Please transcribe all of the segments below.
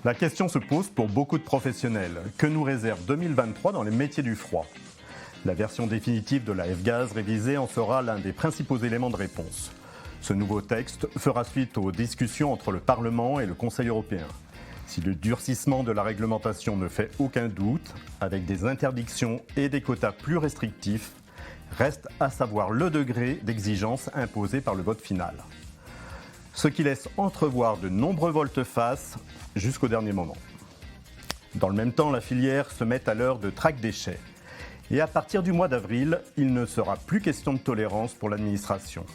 La question se pose pour beaucoup de professionnels. Que nous réserve 2023 dans les métiers du froid? La version définitive de la F-Gaz révisée en sera l'un des principaux éléments de réponse. Ce nouveau texte fera suite aux discussions entre le Parlement et le Conseil européen. Si le durcissement de la réglementation ne fait aucun doute, avec des interdictions et des quotas plus restrictifs, reste à savoir le degré d'exigence imposé par le vote final. Ce qui laisse entrevoir de nombreux volte-face jusqu'au dernier moment. Dans le même temps, la filière se met à l'heure de traque déchets. Et à partir du mois d'avril, il ne sera plus question de tolérance pour l'administration.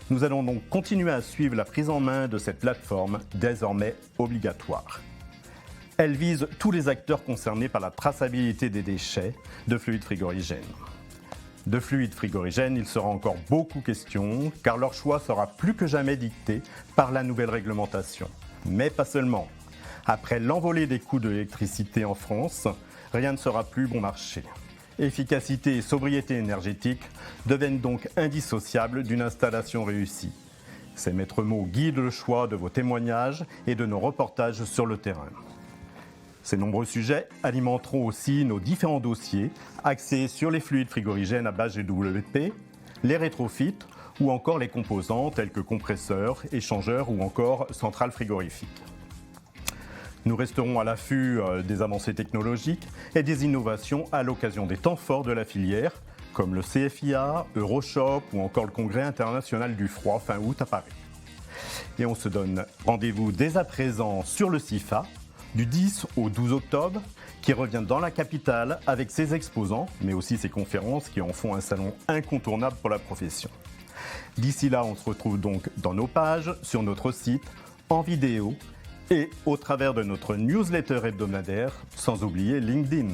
Nous allons donc continuer à suivre la prise en main de cette plateforme, désormais obligatoire. Elle vise tous les acteurs concernés par la traçabilité des déchets de fluides frigorigènes. De fluides frigorigènes, il sera encore beaucoup question, car leur choix sera plus que jamais dicté par la nouvelle réglementation. Mais pas seulement. Après l'envolée des coûts de l'électricité en France, rien ne sera plus bon marché. Efficacité et sobriété énergétique deviennent donc indissociables d'une installation réussie. Ces maîtres mots guident le choix de vos témoignages et de nos reportages sur le terrain. Ces nombreux sujets alimenteront aussi nos différents dossiers axés sur les fluides frigorigènes à base GWP, les rétrofits ou encore les composants tels que compresseurs, échangeurs ou encore centrales frigorifiques. Nous resterons à l'affût des avancées technologiques et des innovations à l'occasion des temps forts de la filière, comme le CFIA, Euroshop ou encore le Congrès international du froid fin août à Paris. Et on se donne rendez-vous dès à présent sur le CIFA, du 10 au 12 octobre, qui revient dans la capitale avec ses exposants, mais aussi ses conférences qui en font un salon incontournable pour la profession. D'ici là, on se retrouve donc dans nos pages, sur notre site, en vidéo, et au travers de notre newsletter hebdomadaire, sans oublier LinkedIn.